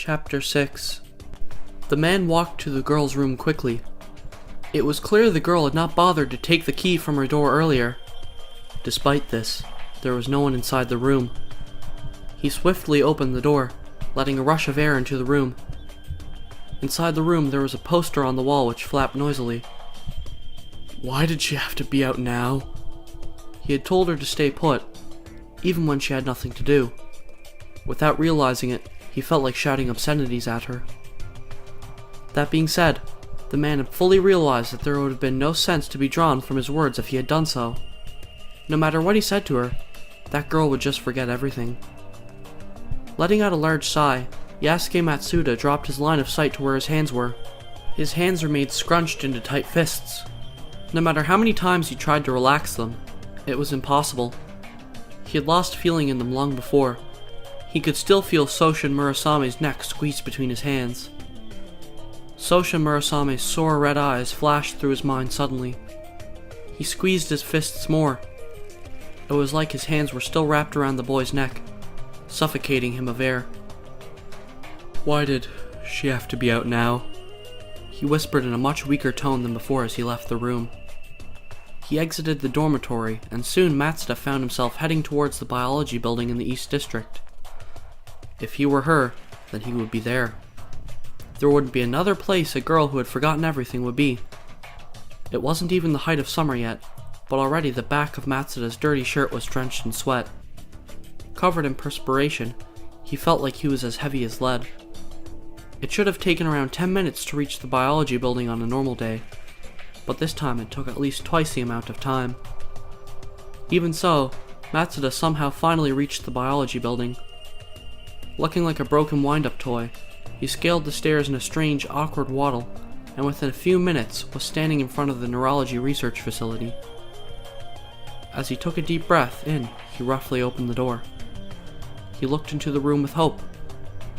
Chapter 6. The man walked to the girl's room quickly. It was clear the girl had not bothered to take the key from her door earlier. Despite this, there was no one inside the room. He swiftly opened the door, letting a rush of air into the room. Inside the room, there was a poster on the wall which flapped noisily. Why did she have to be out now? He had told her to stay put, even when she had nothing to do. Without realizing it, he felt like shouting obscenities at her. That being said, the man had fully realized that there would have been no sense to be drawn from his words if he had done so. No matter what he said to her, that girl would just forget everything. Letting out a large sigh, Yasuke Matsuda dropped his line of sight to where his hands were. His hands remained scrunched into tight fists. No matter how many times he tried to relax them, it was impossible. He had lost feeling in them long before. He could still feel Soshin Murasame's neck squeezed between his hands. Soshin Murasame's sore red eyes flashed through his mind suddenly. He squeezed his fists more. It was like his hands were still wrapped around the boy's neck, suffocating him of air. Why did she have to be out now? He whispered in a much weaker tone than before as he left the room. He exited the dormitory, and soon Matsuda found himself heading towards the biology building in the East District. If he were her, then he would be there. There wouldn't be another place a girl who had forgotten everything would be. It wasn't even the height of summer yet, but already the back of Matsuda's dirty shirt was drenched in sweat. Covered in perspiration, he felt like he was as heavy as lead. It should have taken around 10 minutes to reach the biology building on a normal day, but this time it took at least twice the amount of time. Even so, Matsuda somehow finally reached the biology building. Looking like a broken wind-up toy, he scaled the stairs in a strange, awkward waddle, and within a few minutes was standing in front of the neurology research facility. As he took a deep breath in, he roughly opened the door. He looked into the room with hope.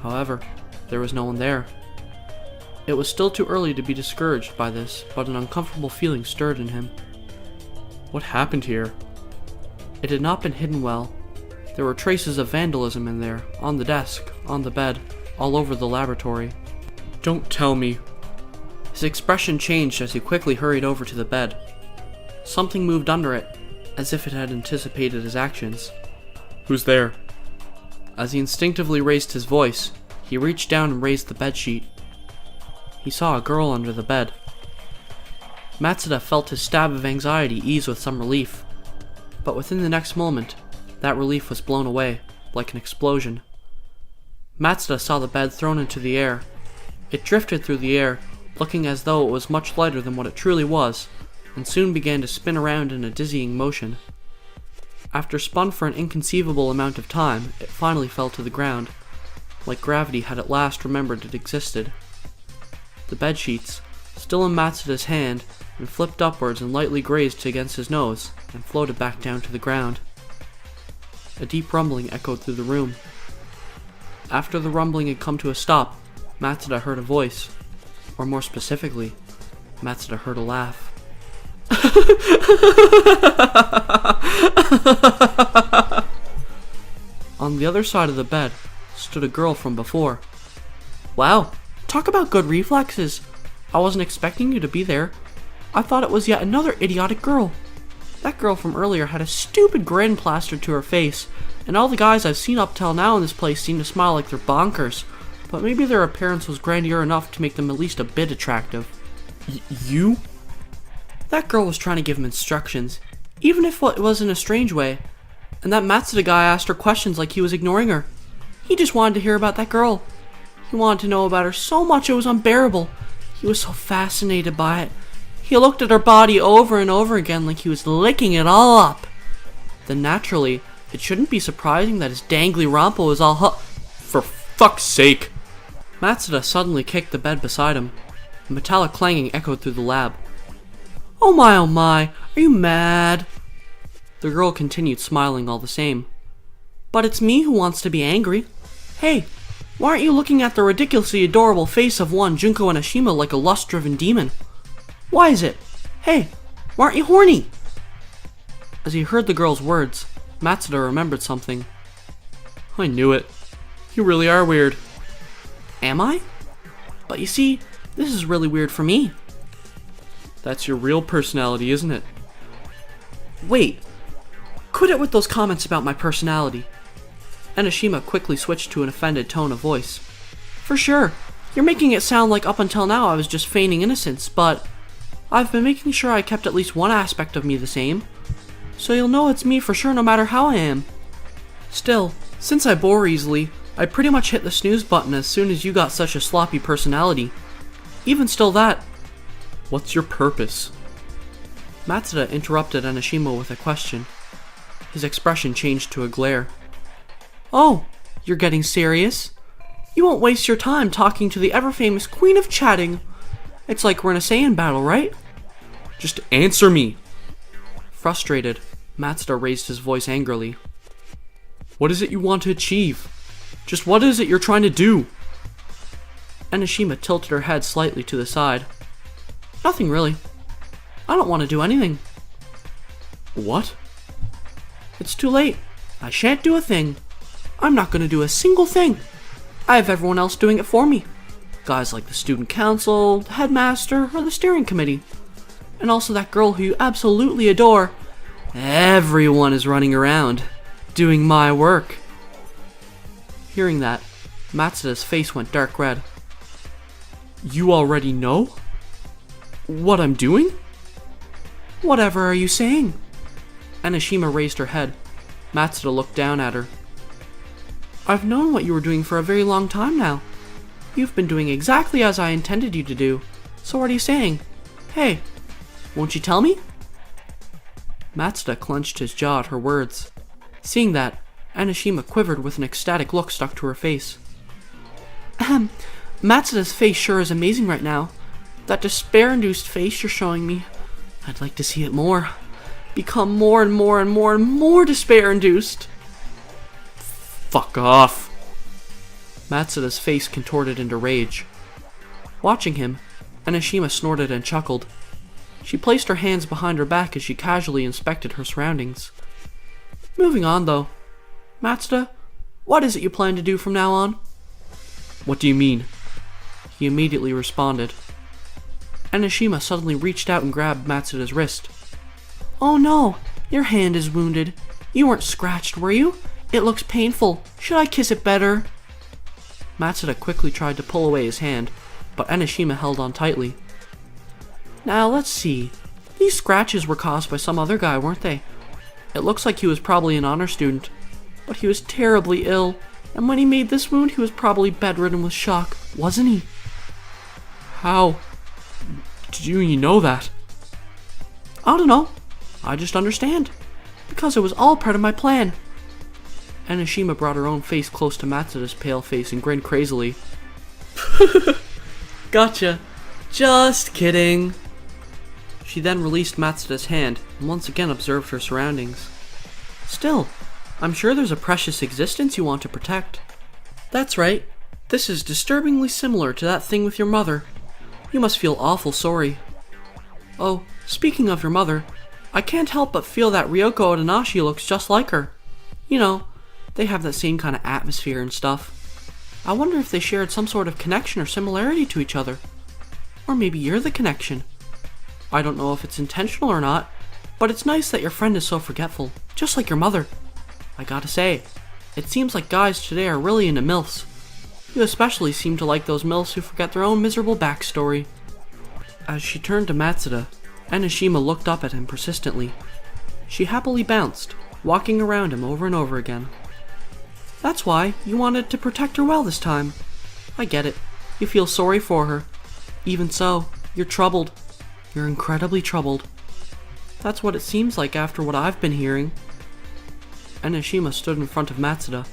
However, there was no one there. It was still too early to be discouraged by this, but an uncomfortable feeling stirred in him. What happened here? It had not been hidden well. There were traces of vandalism in there, on the desk, on the bed, all over the laboratory. Don't tell me. His expression changed as he quickly hurried over to the bed. Something moved under it, as if it had anticipated his actions. Who's there? As he instinctively raised his voice, he reached down and raised the bedsheet. He saw a girl under the bed. Matsuda felt his stab of anxiety ease with some relief, but within the next moment, that relief was blown away, like an explosion. Matsuda saw the bed thrown into the air. It drifted through the air, looking as though it was much lighter than what it truly was, and soon began to spin around in a dizzying motion. After spun for an inconceivable amount of time, it finally fell to the ground, like gravity had at last remembered it existed. The bedsheets, still in Matsuda's hand, and flipped upwards and lightly grazed against his nose, and floated back down to the ground. A deep rumbling echoed through the room. After the rumbling had come to a stop, Matsuda heard a voice, or more specifically, Matsuda heard a laugh. On the other side of the bed stood a girl from before. Wow, talk about good reflexes. I wasn't expecting you to be there. I thought it was yet another idiotic girl. That girl from earlier had a stupid grin plastered to her face, and all the guys I've seen up till now in this place seem to smile like they're bonkers, but maybe their appearance was grandeur enough to make them at least a bit attractive. You? That girl was trying to give him instructions, even if it was in a strange way, and that Matsuda guy asked her questions like he was ignoring her. He just wanted to hear about that girl. He wanted to know about her so much it was unbearable. He was so fascinated by it. He looked at her body over and over again like he was licking it all up. Then naturally, it shouldn't be surprising that his dangly rompa was all For fuck's sake! Matsuda suddenly kicked the bed beside him. A metallic clanging echoed through the lab. Oh my, are you mad? The girl continued smiling all the same. But it's me who wants to be angry. Hey, why aren't you looking at the ridiculously adorable face of one Junko Anashima like a lust-driven demon? Why is it? Hey, why aren't you horny? As he heard the girl's words, Matsuda remembered something. I knew it. You really are weird. Am I? But you see, this is really weird for me. That's your real personality, isn't it? Wait. Quit it with those comments about my personality. Enoshima quickly switched to an offended tone of voice. For sure, you're making it sound like up until now I was just feigning innocence, but I've been making sure I kept at least one aspect of me the same, so you'll know it's me for sure no matter how I am. Still, since I bore easily, I pretty much hit the snooze button as soon as you got such a sloppy personality. Even still that... What's your purpose? Matsuda interrupted Enoshima with a question. His expression changed to a glare. Oh, you're getting serious? You won't waste your time talking to the ever-famous Queen of Chatting. It's like we're in a Saiyan battle, right? Just answer me! Frustrated, Matsuda raised his voice angrily. What is it you want to achieve? Just what is it you're trying to do? Enoshima tilted her head slightly to the side. Nothing really. I don't want to do anything. What? It's too late. I shan't do a thing. I'm not going to do a single thing. I have everyone else doing it for me. Guys like the student council, the headmaster, or the steering committee. And also that girl who you absolutely adore. Everyone is running around, doing my work. Hearing that, Matsuda's face went dark red. You already know? What I'm doing? Whatever are you saying? Enoshima raised her head. Matsuda looked down at her. I've known what you were doing for a very long time now. You've been doing exactly as I intended you to do. So what are you saying? Hey, won't you tell me? Matsuda clenched his jaw at her words. Seeing that, Enoshima quivered with an ecstatic look stuck to her face. Matsuda's face sure is amazing right now. That despair-induced face you're showing me. I'd like to see it more. Become more and more and more and more despair-induced. Fuck off. Matsuda's face contorted into rage. Watching him, Enoshima snorted and chuckled. She placed her hands behind her back as she casually inspected her surroundings. Moving on, though. Matsuda, what is it you plan to do from now on? What do you mean? He immediately responded. Enoshima suddenly reached out and grabbed Matsuda's wrist. Oh no, your hand is wounded. You weren't scratched, were you? It looks painful. Should I kiss it better? Matsuda quickly tried to pull away his hand, but Enoshima held on tightly. Now let's see. These scratches were caused by some other guy, weren't they? It looks like he was probably an honor student, but he was terribly ill, and when he made this wound, he was probably bedridden with shock, wasn't he? How did you know that? I don't know. I just understand. Because it was all part of my plan. Enoshima brought her own face close to Matsuda's pale face and grinned crazily. Gotcha. Just kidding. She then released Matsuda's hand and once again observed her surroundings. Still, I'm sure there's a precious existence you want to protect. That's right. This is disturbingly similar to that thing with your mother. You must feel awful sorry. Oh, speaking of your mother, I can't help but feel that Ryoko Otonashi looks just like her. You know, they have that same kind of atmosphere and stuff. I wonder if they shared some sort of connection or similarity to each other. Or maybe you're the connection. I don't know if it's intentional or not, but it's nice that your friend is so forgetful, just like your mother. I gotta say, it seems like guys today are really into MILFs. You especially seem to like those MILFs who forget their own miserable backstory. As she turned to Matsuda, Enoshima looked up at him persistently. She happily bounced, walking around him over and over again. That's why you wanted to protect her well this time. I get it. You feel sorry for her. Even so, you're troubled. You're incredibly troubled. That's what it seems like after what I've been hearing. Enoshima stood in front of Matsuda.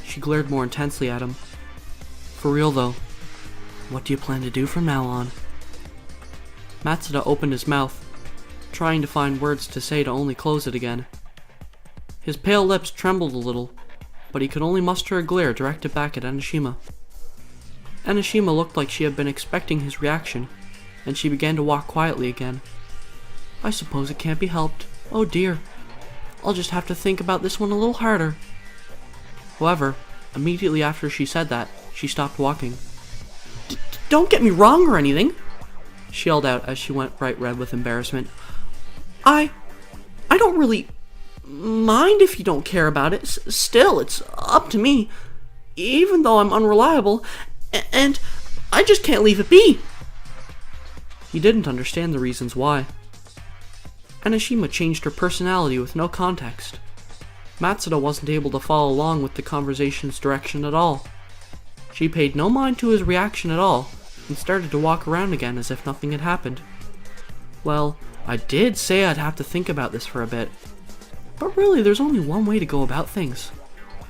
She glared more intensely at him. For real though, what do you plan to do from now on? Matsuda opened his mouth, trying to find words to say to only close it again. His pale lips trembled a little, but he could only muster a glare directed back at Enoshima. Enoshima looked like she had been expecting his reaction, and she began to walk quietly again. I suppose it can't be helped. Oh dear. I'll just have to think about this one a little harder. However, immediately after she said that, she stopped walking. don't get me wrong or anything, she yelled out as she went bright red with embarrassment. I don't really mind if you don't care about it. Still, it's up to me, even though I'm unreliable, and I just can't leave it be. He didn't understand the reasons why. Anashima changed her personality with no context. Matsuda wasn't able to follow along with the conversation's direction at all. She paid no mind to his reaction at all, and started to walk around again as if nothing had happened. Well, I did say I'd have to think about this for a bit. But really, there's only one way to go about things.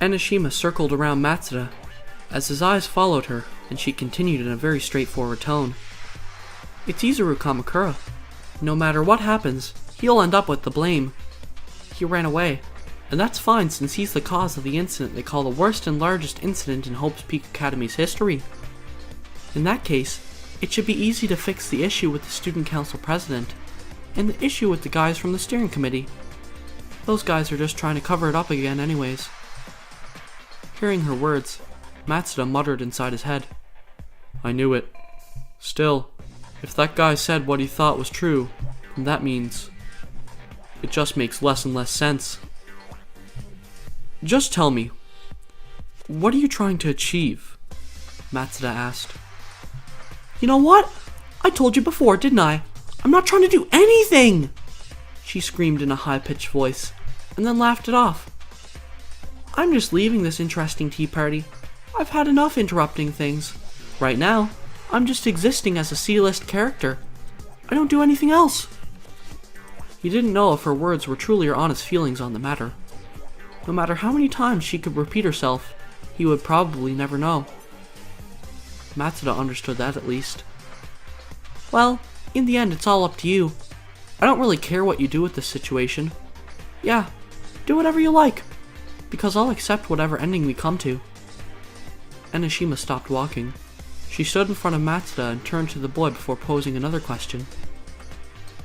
Anashima circled around Matsuda, as his eyes followed her, and she continued in a very straightforward tone. It's Izuru Kamakura. No matter what happens, he'll end up with the blame. He ran away, and that's fine since he's the cause of the incident they call the worst and largest incident in Hope's Peak Academy's history. In that case, it should be easy to fix the issue with the student council president, and the issue with the guys from the steering committee. Those guys are just trying to cover it up again anyways. Hearing her words, Matsuda muttered inside his head. I knew it. Still, if that guy said what he thought was true, then that means it just makes less and less sense. Just tell me, what are you trying to achieve? Matsuda asked. You know what? I told you before, didn't I? I'm not trying to do anything! She screamed in a high-pitched voice, and then laughed it off. I'm just leaving this interesting tea party. I've had enough interrupting things. Right now, I'm just existing as a C-list character. I don't do anything else. He didn't know if her words were truly her honest feelings on the matter. No matter how many times she could repeat herself, he would probably never know. Matsuda understood that at least. Well, in the end, it's all up to you. I don't really care what you do with this situation. Yeah, do whatever you like, because I'll accept whatever ending we come to. Anashima stopped walking. She stood in front of Matsuda and turned to the boy before posing another question.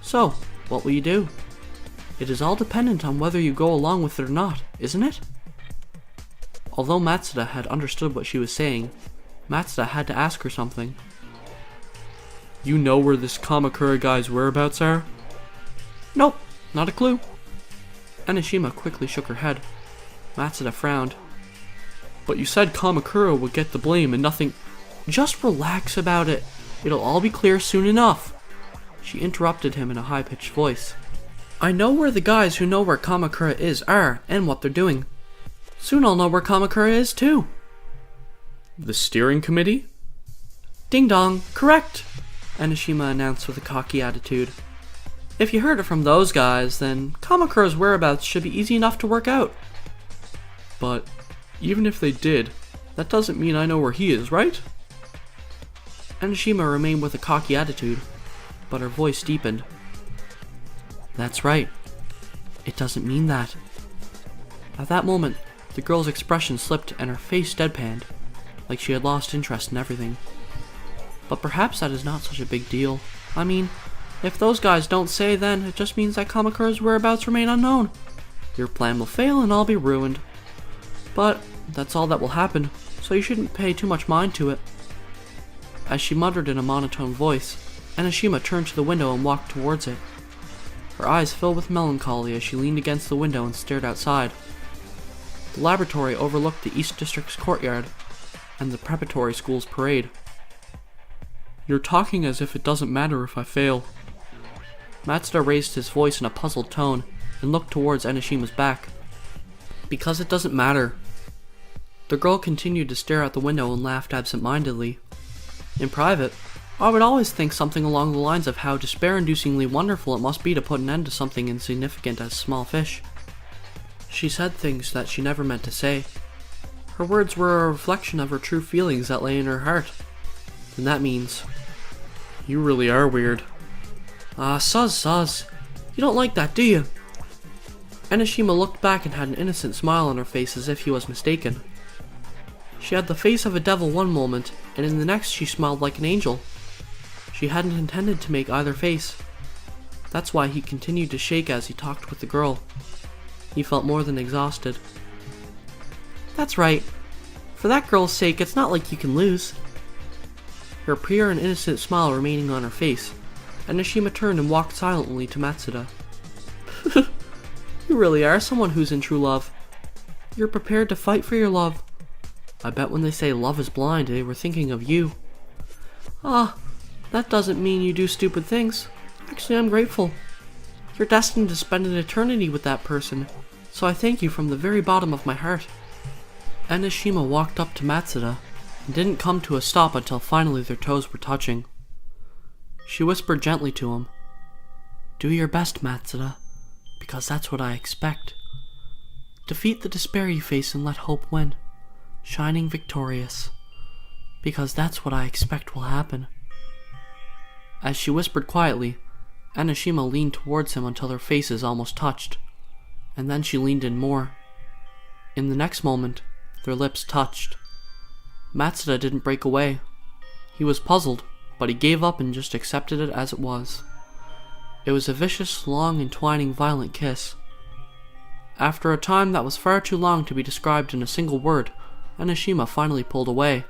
So, what will you do? It is all dependent on whether you go along with it or not, isn't it? Although Matsuda had understood what she was saying, Matsuda had to ask her something. You know where this Kamakura guy's whereabouts are? Nope, not a clue. Anashima quickly shook her head. Matsuda frowned. But you said Kamakura would get the blame and nothing... Just relax about it. It'll all be clear soon enough. She interrupted him in a high-pitched voice. I know where the guys who know where Kamakura is are and what they're doing. Soon I'll know where Kamakura is too. The steering committee? Ding dong, correct, Anashima announced with a cocky attitude. If you heard it from those guys, then Kamakura's whereabouts should be easy enough to work out. But even if they did, that doesn't mean I know where he is, right? Anashima remained with a cocky attitude, but her voice deepened. That's right. It doesn't mean that. At that moment, the girl's expression slipped and her face deadpanned, like she had lost interest in everything. But perhaps that is not such a big deal. I mean, if those guys don't say, then it just means that Kamakura's whereabouts remain unknown. Your plan will fail and I'll be ruined. But that's all that will happen, so you shouldn't pay too much mind to it. As she muttered in a monotone voice, Anashima turned to the window and walked towards it. Her eyes filled with melancholy as she leaned against the window and stared outside. The laboratory overlooked the East District's courtyard and the preparatory school's parade. You're talking as if it doesn't matter if I fail. Matsuda raised his voice in a puzzled tone and looked towards Anashima's back. Because it doesn't matter. The girl continued to stare out the window and laughed absent-mindedly. In private, I would always think something along the lines of how despair-inducingly wonderful it must be to put an end to something insignificant as small fish. She said things that she never meant to say. Her words were a reflection of her true feelings that lay in her heart. And that means... You really are weird. Ah, Suz. You don't like that, do you? Anashima looked back and had an innocent smile on her face as if he was mistaken. She had the face of a devil one moment, and in the next she smiled like an angel. She hadn't intended to make either face. That's why he continued to shake as he talked with the girl. He felt more than exhausted. That's right. For that girl's sake, it's not like you can lose. her pure and innocent smile remaining on her face, and Nishima turned and walked silently to Matsuda. You really are someone who's in true love. You're prepared to fight for your love. I bet when they say love is blind, they were thinking of you. Ah, that doesn't mean you do stupid things. Actually, I'm grateful. You're destined to spend an eternity with that person, so I thank you from the very bottom of my heart. And Nishima walked up to Matsuda and didn't come to a stop until finally their toes were touching. She whispered gently to him, "Do your best, Matsuda, because that's what I expect. Defeat the despair you face and let hope win, shining victorious, because that's what I expect will happen." As she whispered quietly, Anashima leaned towards him until their faces almost touched, and then she leaned in more. In the next moment, their lips touched. Matsuda didn't break away. He was puzzled, but he gave up and just accepted it as it was. It was a vicious, long, entwining, violent kiss. After a time that was far too long to be described in a single word, Anashima finally pulled away.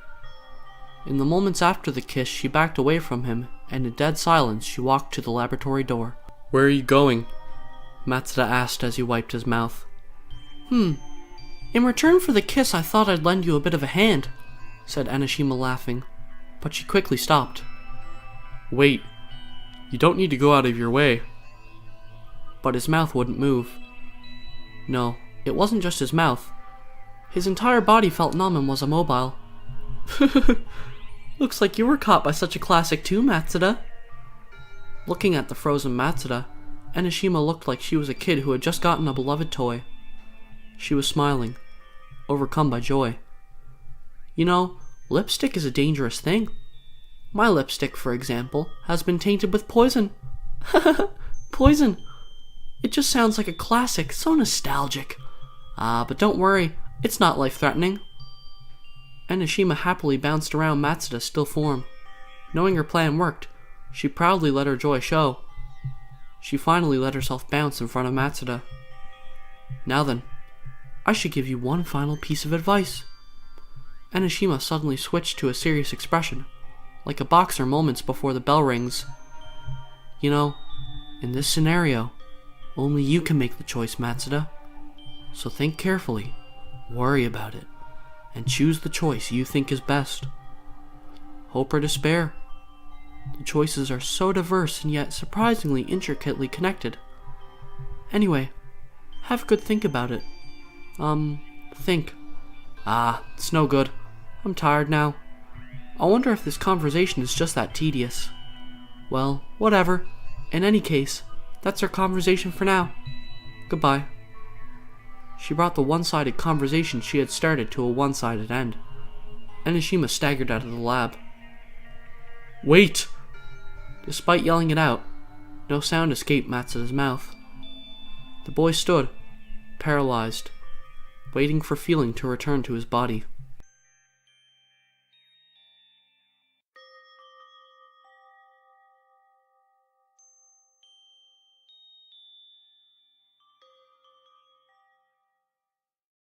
In the moments after the kiss, she backed away from him, and in dead silence she walked to the laboratory door. "Where are you going?" Matsuda asked as he wiped his mouth. In return for the kiss, I thought I'd lend you a bit of a hand," said Anashima, laughing, but she quickly stopped. "Wait, you don't need to go out of your way." But his mouth wouldn't move. No, it wasn't just his mouth. His entire body felt numb and was immobile. "Looks like you were caught by such a classic too, Matsuda." Looking at the frozen Matsuda, Anashima looked like she was a kid who had just gotten a beloved toy. She was smiling, overcome by joy. You know, lipstick is a dangerous thing. My lipstick, for example, has been tainted with poison. Poison! It just sounds like a classic, so nostalgic. But don't worry, it's not life-threatening. Anashima happily bounced around Matsuda's still form. Knowing her plan worked, she proudly let her joy show. She finally let herself bounce in front of Matsuda. "Now then, I should give you one final piece of advice." Anashima suddenly switched to a serious expression, like a boxer moments before the bell rings. "You know, in this scenario, only you can make the choice, Matsuda. So think carefully, worry about it, and choose the choice you think is best. Hope or despair. The choices are so diverse and yet surprisingly intricately connected. Anyway, have a good think about it. Think. It's no good. I'm tired now. I wonder if this conversation is just that tedious. Well, whatever. In any case, that's our conversation for now. Goodbye." She brought the one-sided conversation she had started to a one-sided end. Anashima staggered out of the lab. "Wait!" Despite yelling it out, no sound escaped Matsuda's mouth. The boy stood, paralyzed, waiting for feeling to return to his body.